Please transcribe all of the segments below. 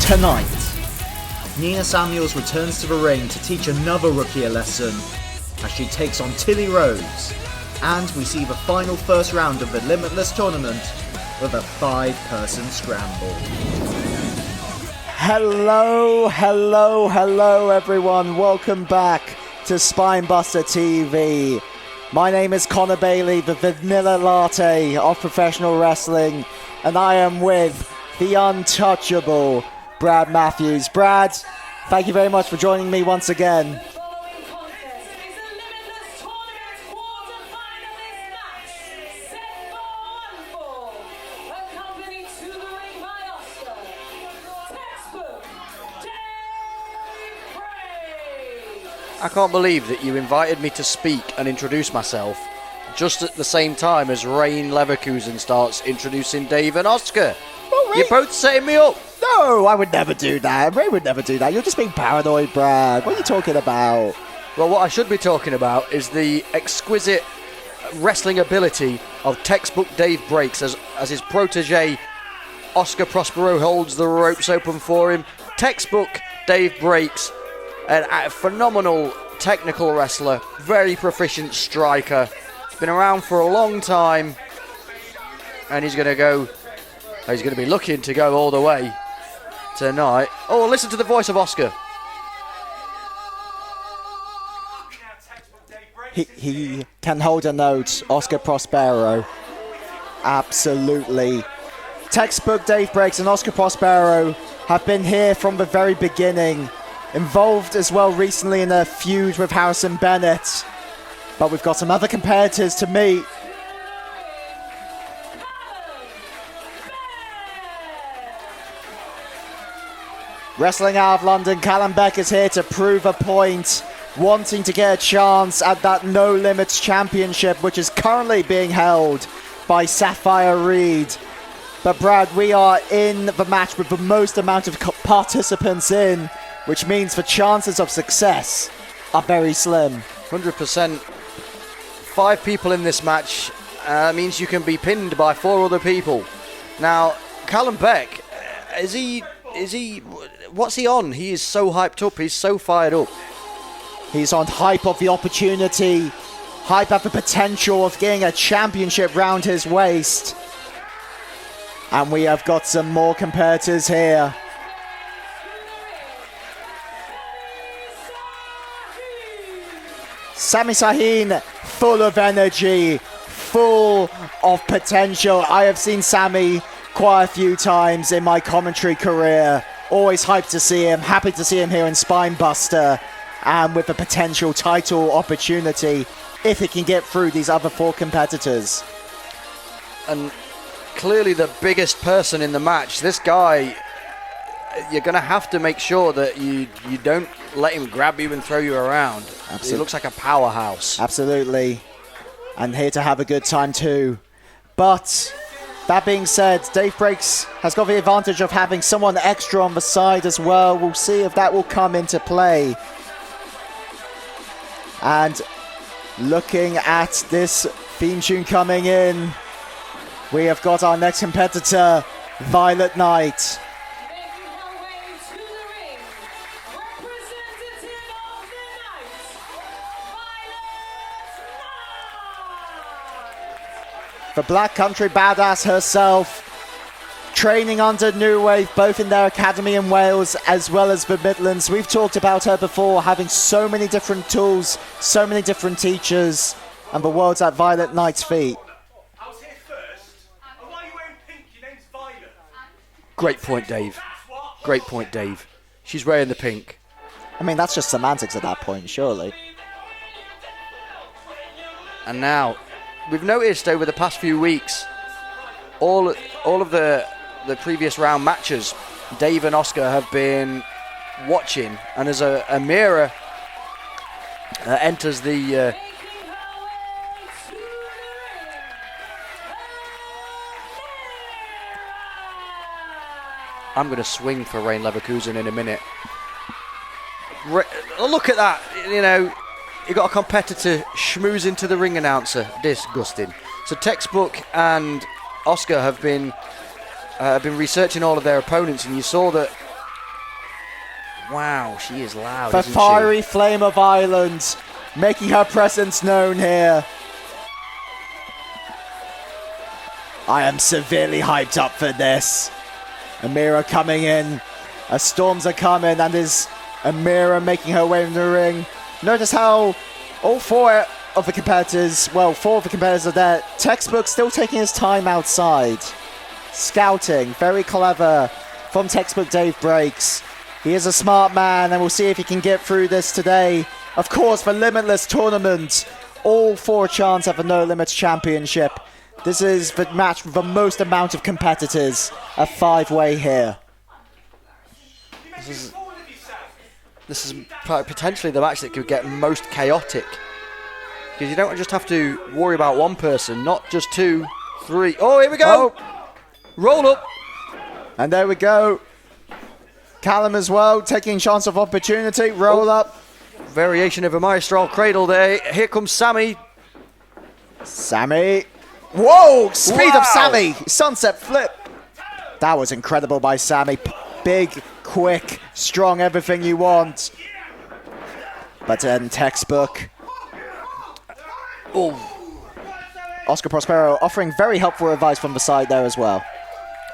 Tonight, Nina Samuels returns to the ring to teach another rookie a lesson as she takes on Tilly Rose, and we see the final first round of the Limitless Tournament with a 5-person scramble. Hello everyone, welcome back to SpinebusterTV. My name is Connor Bailey, the vanilla latte of professional wrestling, and I am with the untouchable Brad Matthews. Brad, thank you very much for joining me once again. I can't believe that you invited me to speak and introduce myself just at the same time as Rain Leverkusen starts introducing Dave and Oscar. Well, You're both setting me up. No, I would never do that. Ray would never do that. You're just being paranoid, Brad. What are you talking about? Well, what I should be talking about is the exquisite wrestling ability of textbook Dave Breaks as his protege Oscar Prospero holds the ropes open for him. Textbook Dave Breaks, a phenomenal technical wrestler, very proficient striker. He's been around for a long time, and he's going to be looking to go all the way tonight. Oh, listen to the voice of Oscar. He can hold a note, Oscar Prospero. Absolutely. Textbook Dave Breaks and Oscar Prospero have been here from the very beginning. Involved as well recently in a feud with Harrison Bennett. But we've got some other competitors to meet. Wrestling out of London, Callum Beck is here to prove a point, wanting to get a chance at that No Limits Championship, which is currently being held by Sapphire Reed. But Brad, we are in the match with the most amount of participants in, which means the chances of success are very slim. 100%. 5 people in this match means you can be pinned by 4 other people. Now, Callum Beck, what's he on? He is so hyped up, he's so fired up. He's on hype of the opportunity, hype of the potential of getting a championship round his waist. And we have got some more competitors here. Sahin, full of energy, full of potential. I have seen Sammy quite a few times in my commentary career. Always hyped to see him, happy to see him here in Spinebuster, and with a potential title opportunity if he can get through these other 4 competitors. And clearly the biggest person in the match, this guy, you're going to have to make sure that you don't let him grab you and throw you around. Absolutely. He looks like a powerhouse. Absolutely. And here to have a good time too. But that being said, Dave Breaks has got the advantage of having someone extra on the side as well. We'll see if that will come into play. And looking at this theme tune coming in, we have got our next competitor, Violet Nyte. The Black Country Badass herself, training under New Wave, both in their academy in Wales as well as the Midlands. We've talked about her before, having so many different tools, so many different teachers, and the world's at Violet Nyte's feet. I was here first. And why are you wearing pink? Your name's Violet. Great point, Dave. Great point, Dave. She's wearing the pink. I mean, that's just semantics at that point, surely. And now, we've noticed over the past few weeks, all of the previous round matches, Dave and Oscar have been watching, and as Amira enters the I'm going to swing for Rain Leverkusen in a minute. Look at that, you know. You got a competitor schmoozing to the ring announcer. Disgusting. So Textbook and Oscar have been researching all of their opponents, and you saw that Wow, she is loud, The isn't fiery flame of Ireland, making her presence known here. I am severely hyped up for this. Amira coming in, as storms are coming, and is Amira making her way in the ring. Notice how all four of the competitors are there. Textbook still taking his time outside. Scouting, very clever from Textbook Dave Breaks. He is a smart man, and we'll see if he can get through this today. Of course, the Limitless Tournament, all 4 chance at the No Limits Championship. This is the match with the most amount of competitors, a 5-way here. This is potentially the match that could get most chaotic. Because you don't just have to worry about one person, not just 2, 3. Oh, here we go! Oh. Roll up! And there we go. Callum as well, taking chance of opportunity. Roll up. Variation of a maestral cradle there. Here comes Saime. Saime. Whoa! Speed Wow. of Saime. Sunset flip. That was incredible by Saime. Big, quick, strong, everything you want. But then Textbook. Oh, Oscar Prospero offering very helpful advice from the side there as well.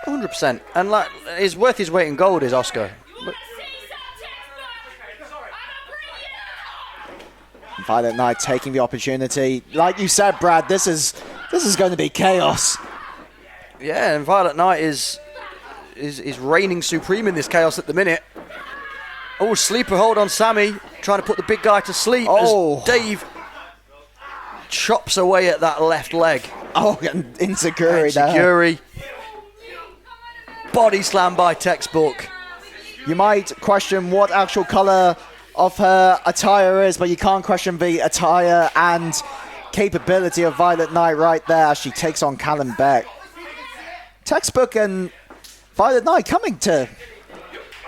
100%. And like, he's worth his weight in gold, is Oscar. Violet Knight taking the opportunity. Like you said, Brad, this is going to be chaos. Yeah, and Violet Knight is reigning supreme in this chaos at the minute. Oh, sleeper hold on Saime, trying to put the big guy to sleep as Dave chops away at that left leg. Oh, and Insecurity there. Insecurity. Body slam by Textbook. You might question what actual colour of her attire is, but you can't question the attire and capability of Violet Knight right there as she takes on Callum Beck. Textbook and Violet Knight coming to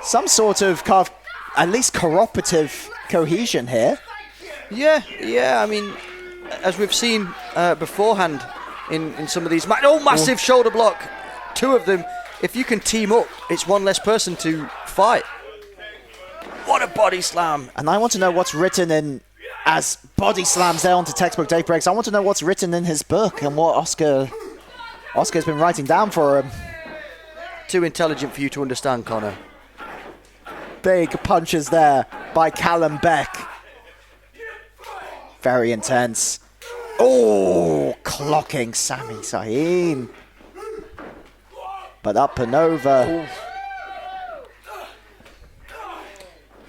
some sort of at least cooperative cohesion here. Yeah, I mean, as we've seen beforehand in some of these massive shoulder block. 2 of them. If you can team up, it's 1 less person to fight. What a body slam. And I want to know what's written in, as body slams there onto Textbook Dave Breaks, I want to know what's written in his book and what Oscar's been writing down for him. Too intelligent for you to understand, Connor. Big punches there by Callum Beck. Very intense. Oh, clocking Sahin. But up and over.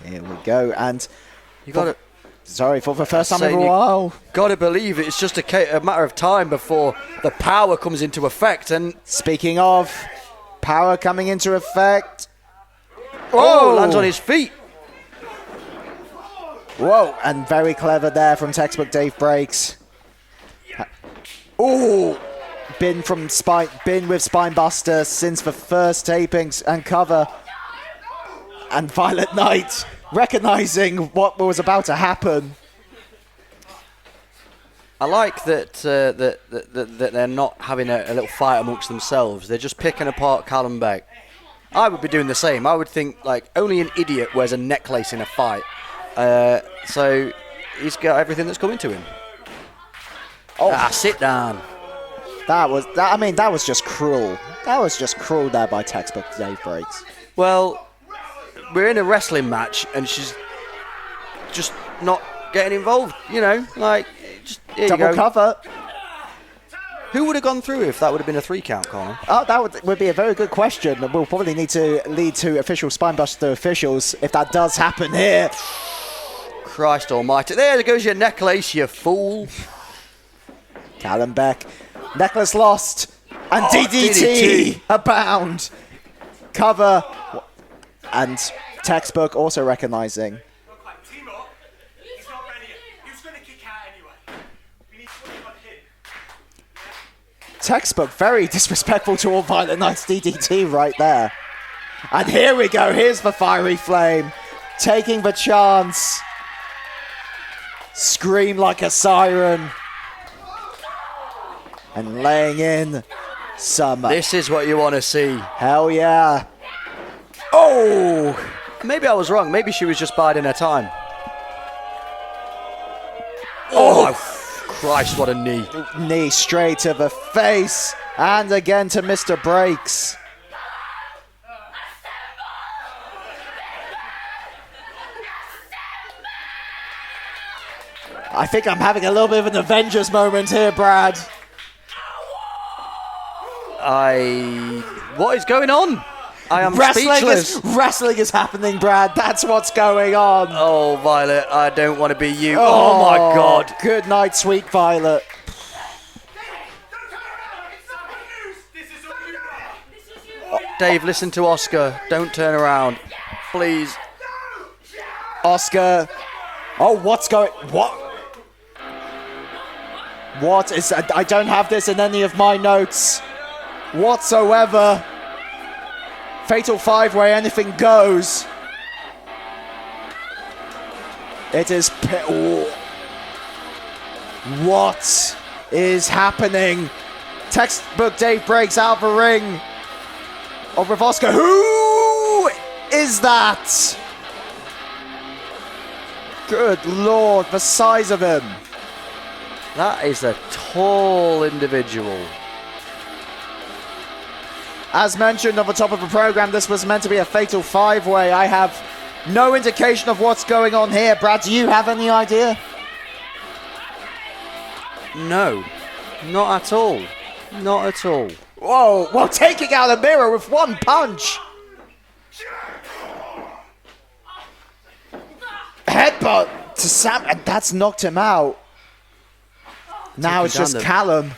Here we go. And You got to. sorry, for the first time in a while. Got to believe it's just a matter of time before the power comes into effect. And Speaking of power coming into effect. lands on his feet. Whoa, and very clever there from Textbook Dave Breaks. Oh, been with Spinebuster since the first tapings and cover. And Violet Knight recognizing what was about to happen. I like that that they're not having a little fight amongst themselves. They're just picking apart Callum Beck. I would be doing the same. I would think like only an idiot wears a necklace in a fight. So he's got everything that's coming to him. Sit down. That was just cruel. That was just cruel there by Textbook Dave Breaks. Well, we're in a wrestling match and she's just not getting involved. You know, like just here Double you go. cover. Who would have gone through if that would have been a 3 count, Connor? Oh, that would be a very good question. We'll probably need to lead to official Spinebuster officials if that does happen here. Christ almighty. There goes your necklace, you fool. Callum Beck. Necklace lost. And DDT abound. Cover. And Textbook also recognizing. Team up. He's not ready yet. He was going to kick out anyway. We need to work on him. Textbook very disrespectful to all Violet Knight's DDT right there. And here we go. Here's the fiery flame. Taking the chance. Scream like a siren. And laying in some. This is what you want to see. Hell yeah. Oh! Maybe I was wrong. Maybe she was just biding her time. Oh, Christ, what a knee. Knee straight to the face. And again to Mr. Breaks. I think I'm having a little bit of an Avengers moment here, Brad. What is going on? I am speechless. Wrestling is happening, Brad. That's what's going on. Oh, Violet, I don't want to be you. Oh my God. Good night, sweet Violet. Dave, listen to Oscar. Don't turn around. Please. Oscar. Oh, what's going... What? What is... I don't have this in any of my notes whatsoever. Fatal five-way, anything goes. It is... What is happening? Textbook Dave breaks out the ring. Over with Oscar. Who is that? Good Lord, the size of him. That is a tall individual. As mentioned on the top of the program, this was meant to be a fatal five-way. I have no indication of what's going on here. Brad, do you have any idea? No, not at all. Not at all. Whoa, well, taking out Amira with one punch. Headbutt to Sam, and that's knocked him out. Now it's just Callum.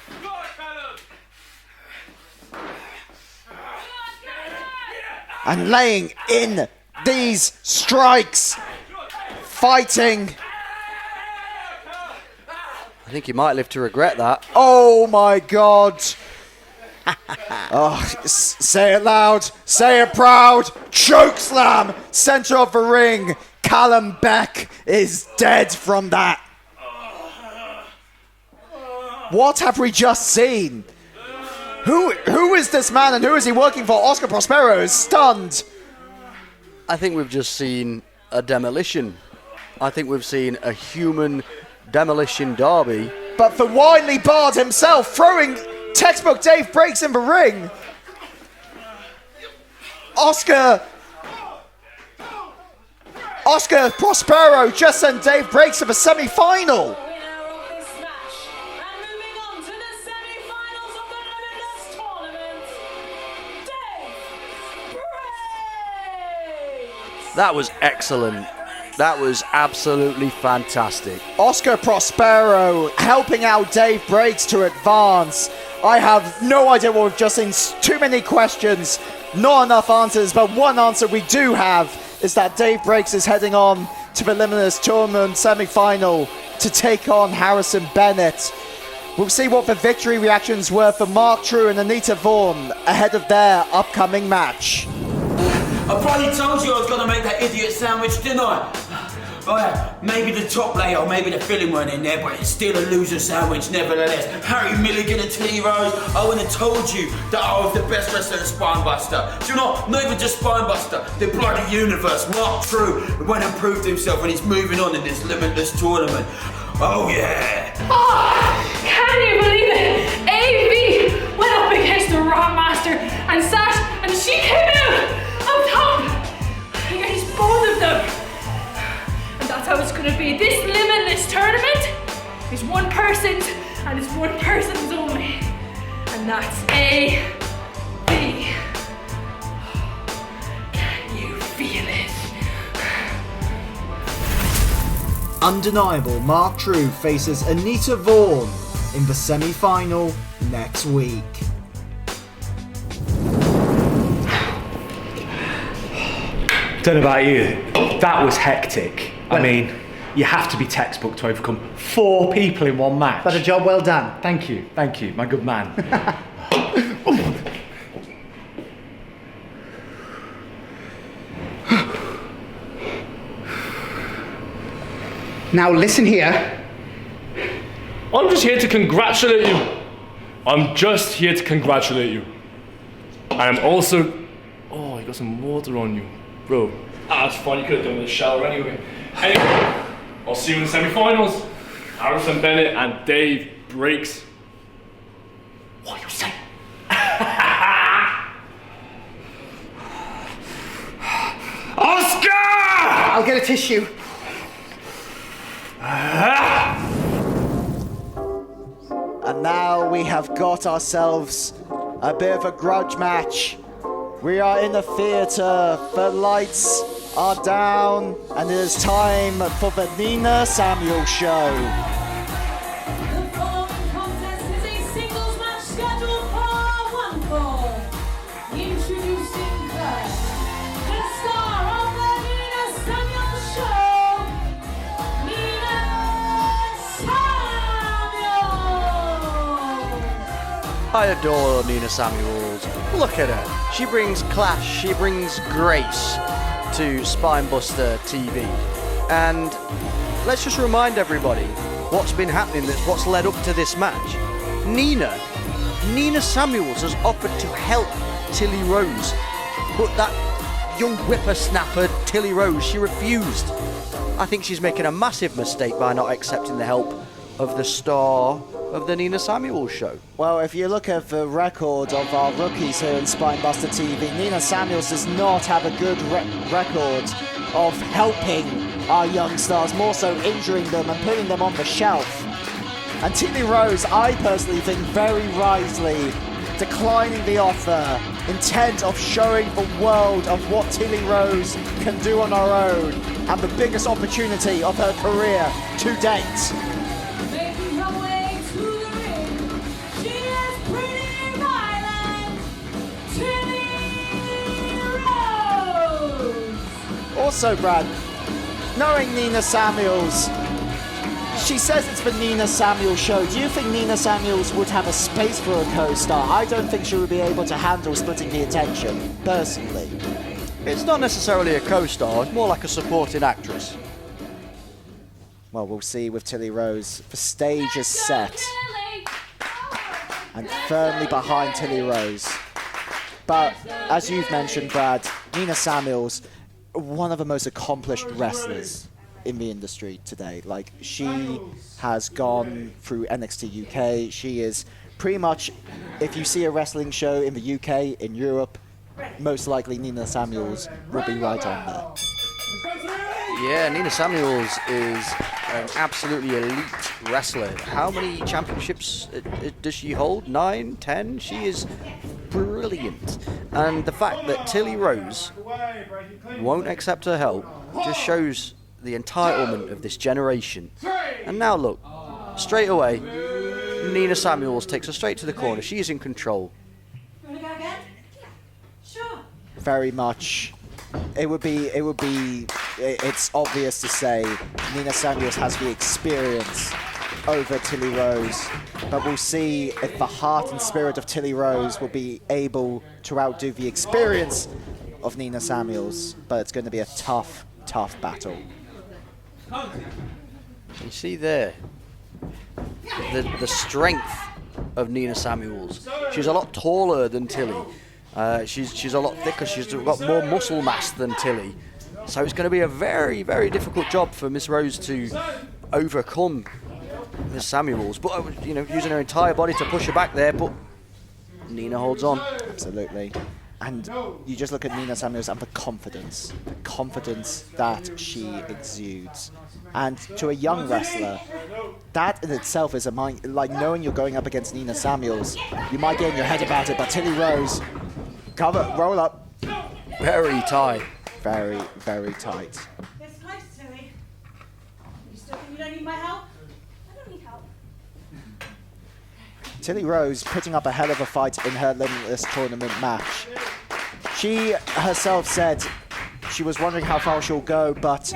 And laying in these strikes. Fighting. I think he might live to regret that. Oh my God. Oh, say it loud, say it proud. Chokeslam, center of the ring. Callum Beck is dead from that. What have we just seen? Who is this man and who is he working for? Oscar Prospero is stunned. I think we've just seen a demolition. I think we've seen a human demolition derby. But for Wiley Bard himself throwing textbook Dave breaks in the ring. Oscar Prospero just sent Dave breaks to the semi-final. That was excellent. That was absolutely fantastic. Oscar Prospero helping out Dave Breaks to advance. I have no idea what we've just seen. Too many questions, not enough answers, but one answer we do have is that Dave Breaks is heading on to the Limitless Tournament semi-final to take on Harrison Bennett. We'll see what the victory reactions were for Mark Trew and Anita Vaughan ahead of their upcoming match. I probably told you I was gonna make that idiot sandwich, didn't I? Oh yeah, maybe the top layer or maybe the filling weren't in there, but it's still a loser sandwich nevertheless. Harry Milligan and Tilly Rose, I wouldn't have told you that I was the best wrestler in Spinebuster. Do you know, not even just Spinebuster, the bloody universe. Mark Trew went and proved himself and he's moving on in this Limitless Tournament. Oh yeah. Oh, can you believe it? AV went up against the Rockmaster and Sash and she came out on top against both of them. And that's how it's gonna be. This Limitless Tournament is one person's and it's one person's only. And that's AV. Can you feel it? Undeniable Mark Trew faces Anita Vaughan in the semi-final next week. Don't know about you, that was hectic. I mean, you have to be textbook to overcome 4 people in one match. But a job well done. Thank you, my good man. Now listen here. I'm just here to congratulate you. I'm just here to congratulate you. And I'm also... Oh, you got some water on you. Bro, that's fine. You could have done the shower anyway. Anyway, I'll see you in the semi-finals. Harrison Bennett and Dave Breaks. What are you saying? Oscar! I'll get a tissue. And now we have got ourselves a bit of a grudge match. We are in the theatre, the lights are down, and it is time for the Nina Samuel Show. The following contest is a singles match scheduled for one fall. Introducing first, the star of the Nina Samuel Show, Nina Samuel. I adore Nina Samuels. Look at her. She brings class, she brings grace to Spinebuster TV. And let's just remind everybody what's been happening, what's led up to this match. Nina Samuels has offered to help Tilly Rose, but that young whippersnapper Tilly Rose, she refused. I think she's making a massive mistake by not accepting the help of the star of the Nina Samuels Show. Well, if you look at the record of our rookies here in Spinebuster TV, Nina Samuels does not have a good record of helping our young stars, more so injuring them and putting them on the shelf. And Tilly Rose, I personally think very wisely, declining the offer, intent of showing the world of what Tilly Rose can do on her own, and the biggest opportunity of her career to date. Making her way to the ring, she is pretty violent, Tilly Rose. Also, Brad, knowing Nina Samuels, she says it's the Nina Samuels Show. Do you think Nina Samuels would have a space for a co-star? I don't think she would be able to handle splitting the attention, personally. It's not necessarily a co-star, it's more like a supporting actress. Well, we'll see with Tilly Rose. The stage is set and firmly behind Tilly Rose. But as you've mentioned, Brad, Nina Samuels, one of the most accomplished wrestlers in the industry today. Like, she has gone through NXT UK. She is pretty much, if you see a wrestling show in the UK, in Europe, most likely Nina Samuels will be right on there. Yeah, Nina Samuels is an absolutely elite wrestler. How many championships does she hold? 9, 10? She is brilliant. And the fact that Tilly Rose won't accept her help just shows the entitlement of this generation. And now look, straight away, Nina Samuels takes her straight to the corner. She is in control. You wanna go again? Sure. Very much. It's obvious to say Nina Samuels has the experience over Tilly Rose, but we'll see if the heart and spirit of Tilly Rose will be able to outdo the experience of Nina Samuels, but it's going to be a tough, tough battle. You see there, the strength of Nina Samuels. She's a lot taller than Tilly. She's a lot thicker. She's got more muscle mass than Tilly. So it's going to be a very, very difficult job for Miss Rose to overcome Miss Samuels. But, you know, using her entire body to push her back there, but Nina holds on. Absolutely. And you just look at Nina Samuels and the confidence that she exudes. And to a young wrestler, that in itself is a mind, like knowing you're going up against Nina Samuels, you might get in your head about it, but Tilly Rose, roll up. Very tight. Very, very tight. It's close, Tilly. You still think you don't need my help? I don't need help. Tilly Rose putting up a hell of a fight in her Limitless Tournament match. She herself said she was wondering how far she'll go, but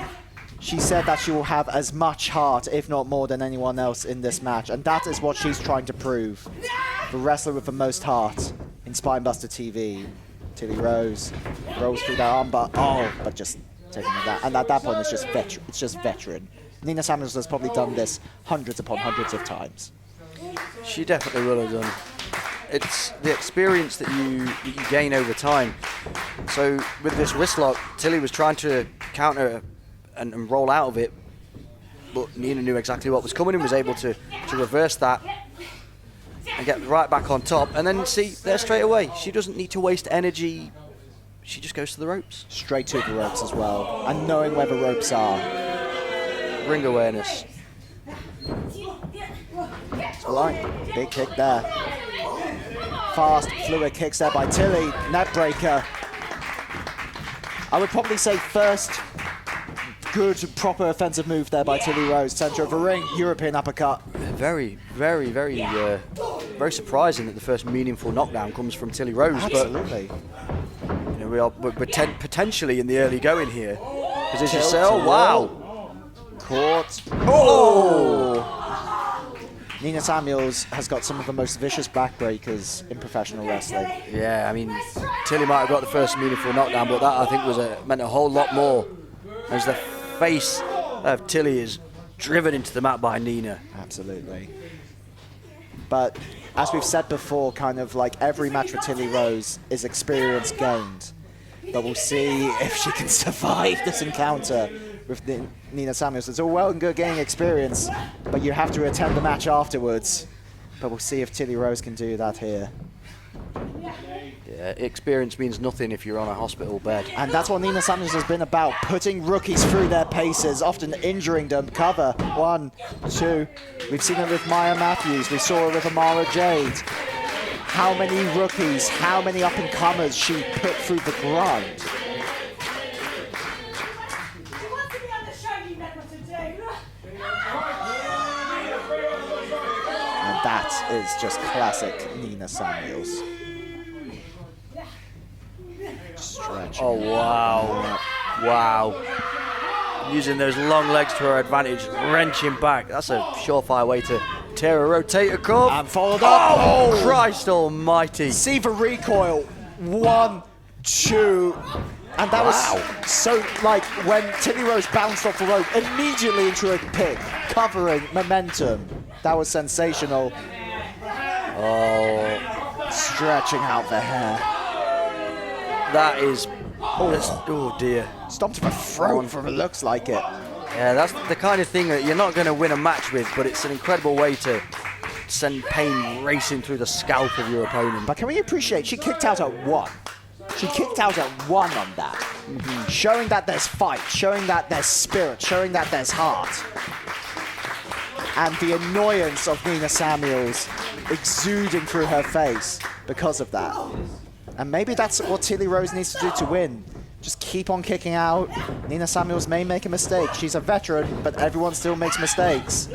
she said that she will have as much heart, if not more, than anyone else in this match, and that is what she's trying to prove. The wrestler with the most heart in Spinebuster TV. Tilly Rose rolls through that armbar, but just taking that, and at that point it's just veteran. Nina Samuels has probably done this hundreds upon hundreds of times. She definitely will have done. It's the experience that you gain over time. So with this wrist lock, Tilly was trying to counter and roll out of it, but Nina knew exactly what was coming and was able to reverse that and get right back on top. And then see, there straight away, she doesn't need to waste energy. She just goes to the ropes. Straight to the ropes as well, and knowing where the ropes are. Ring awareness. Line. Big kick there. Fast, fluid kicks there by Tilly. Neckbreaker. I would probably say first good, proper offensive move there by Tilly Rose. Center of the ring, European uppercut. Very surprising that the first meaningful knockdown comes from Tilly Rose. Absolutely. But we're potentially in the early going here. Position say, oh wow. Caught. Oh! Nina Samuels has got some of the most vicious backbreakers in professional wrestling. Yeah, I mean, Tilly might have got the first meaningful knockdown, but that I think meant a whole lot more as the face of Tilly is driven into the mat by Nina. Absolutely. But as we've said before, kind of like every match for Tilly Rose is experience gained. But we'll see if she can survive this encounter with Nina Samuels. It's all well and good gaining experience, but you have to attend the match afterwards. But we'll see if Tilly Rose can do that here. Yeah, experience means nothing if you're on a hospital bed. And that's what Nina Samuels has been about, putting rookies through their paces, often injuring them. Cover, 1, 2. We've seen it with Maya Matthews. We saw it with Amara Jade. How many rookies, how many up-and-comers she put through the grind. And that is just classic Nina Samuels. Stretching. Oh, wow. Wow. Using those long legs to her advantage, wrenching back. That's a surefire way to tear a rotator cuff. And followed up. Oh, Christ almighty. See the recoil. 1, 2. And that was so, like, when Tilly Rose bounced off the rope, immediately into a pick, covering momentum. That was sensational. Oh. Stretching out the hair. That is, oh dear. Stomped to the throat from it looks like it. Yeah, that's the kind of thing that you're not going to win a match with, but it's an incredible way to send pain racing through the scalp of your opponent. But can we appreciate, she kicked out at 1. She kicked out at 1 on that. Showing that there's fight, showing that there's spirit, showing that there's heart. And the annoyance of Nina Samuels exuding through her face because of that. And maybe that's what Tilly Rose needs to do to win. Just keep on kicking out. Nina Samuels may make a mistake. She's a veteran, but everyone still makes mistakes.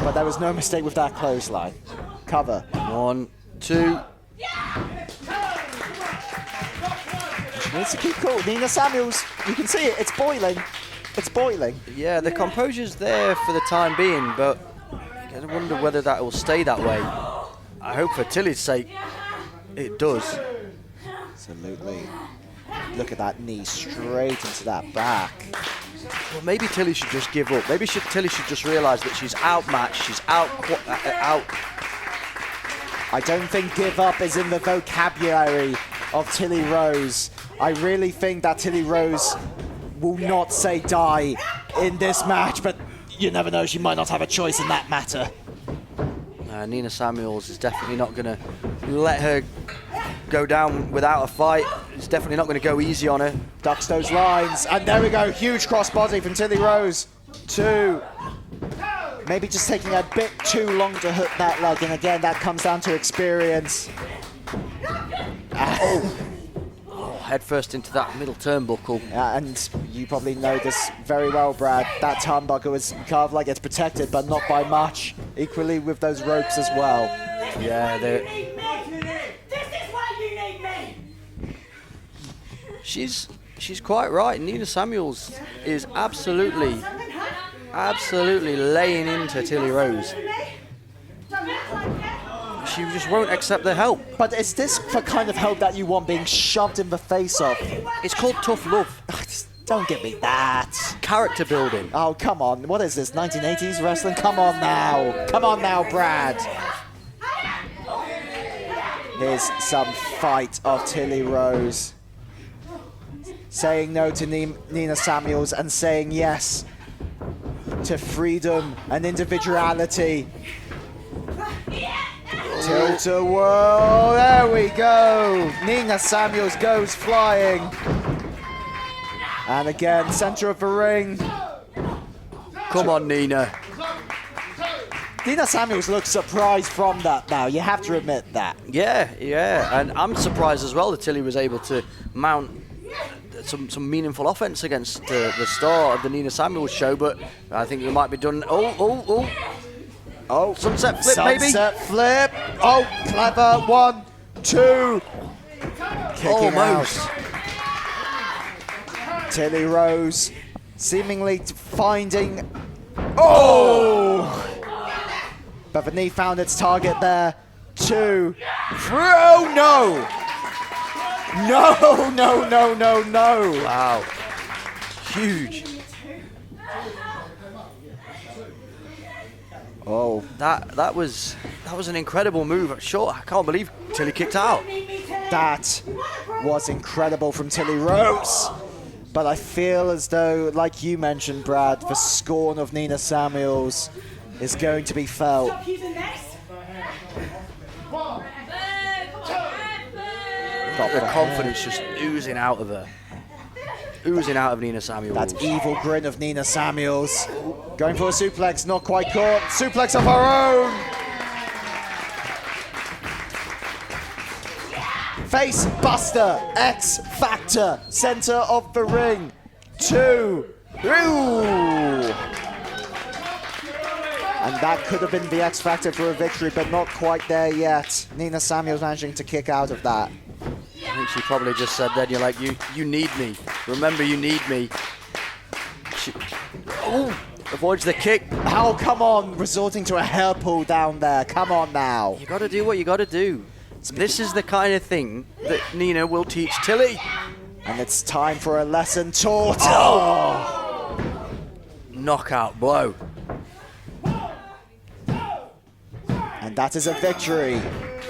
But there was no mistake with that clothesline. Cover. 1, 2. She needs to keep cool. Nina Samuels, you can see it. It's boiling. It's boiling. Yeah, the composure's there for the time being, but I wonder whether that will stay that way. I hope for Tilly's sake it does. Absolutely. Look at that knee straight into that back. Well, maybe Tilly should just give up. Maybe Tilly should just realise that she's outmatched, she's out. I don't think give up is in the vocabulary of Tilly Rose. I really think that Tilly Rose will not say die in this match, but you never know, she might not have a choice in that matter. Nina Samuels is definitely not going to let her go down without a fight. It's definitely not going to go easy on her. Ducks those lines, and there we go, huge crossbody from Tilly Rose. 2. Maybe just taking a bit too long to hook that leg, and again, that comes down to experience. Head first into that middle turnbuckle. And you probably know this very well, Brad. That turnbuckle was carved like it's protected, but not by much. Equally with those ropes as well. Yeah, they're... This is why you need me! She's quite right. Nina Samuels is absolutely laying into Tilly Rose. She just won't accept the help. But is this the kind of help that you want being shoved in the face of? It's called tough love. Don't give me that. Character building. Oh, come on. What is this, 1980s wrestling? Come on now. Come on now, Brad. Here's some fight of Tilly Rose. Saying no to Nina Samuels and saying yes to freedom and individuality. Tilt-a-whirl, there we go. Nina Samuels goes flying. And again, center of the ring. Come on, Nina. Nina Samuels looks surprised from that now, you have to admit that. Yeah, and I'm surprised as well that Tilly was able to mount some meaningful offense against the star of the Nina Samuels show, but I think it might be done. Oh, sunset flip, maybe? Sunset flip. Oh, clever. 1, 2. Kicking Almost. out. Tilly Rose seemingly finding... Oh! But the knee found its target there. 2. Oh, no! No. Wow. Huge. Oh, that was an incredible move. Sure, I can't believe Tilly kicked out. that was incredible from Tilly Rose. But I feel as though, like you mentioned, Brad, the scorn of Nina Samuels is going to be felt. The confidence just oozing out of her. Oozing out of Nina Samuels. That evil grin of Nina Samuels. Going for a suplex, not quite caught. Suplex of her own. Face Buster, X Factor, center of the ring. 2. Ooh. And that could have been the X Factor for a victory, but not quite there yet. Nina Samuels managing to kick out of that. I think she probably just said then, you're like, you need me. Remember, you need me. Avoids the kick. Oh, come on, resorting to a hair pull down there. Come on now. You got to do what you got to do. This is the kind of thing that Nina will teach Tilly. And it's time for a lesson taught. Oh. Knockout blow. And that is a victory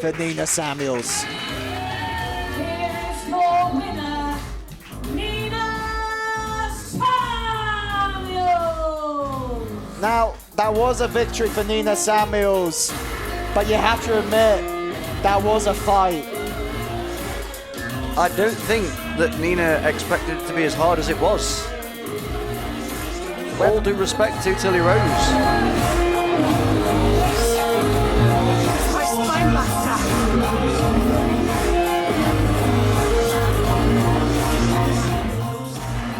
for Nina Samuels. Here's your winner, Nina Samuels. Now, that was a victory for Nina Samuels, but you have to admit, that was a fight. I don't think that Nina expected it to be as hard as it was. All due respect to Tilly Rose.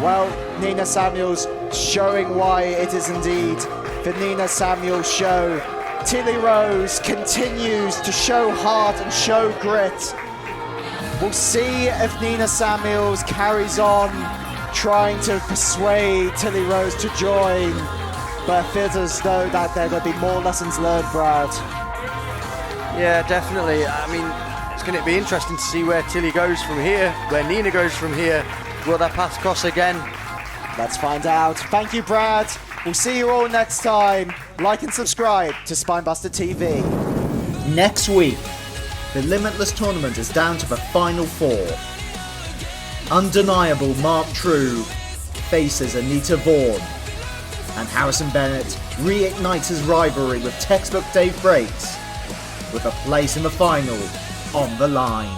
Well, Nina Samuels showing why it is indeed the Nina Samuels show. Tilly Rose continues to show heart and show grit. We'll see if Nina Samuels carries on trying to persuade Tilly Rose to join, but it feels as though that there are going to be more lessons learned, Brad. Yeah, definitely. I mean, it's going to be interesting to see where Tilly goes from here, where Nina goes from here. Will their paths cross again? Let's find out. Thank you, Brad. We'll see you all next time. Like and subscribe to SpinebusterTV. Next week, the Limitless Tournament is down to the final 4. Undeniable Mark Trew faces Anita Vaughan, and Harrison Bennett reignites his rivalry with textbook Dave Breaks, with a place in the final on the line.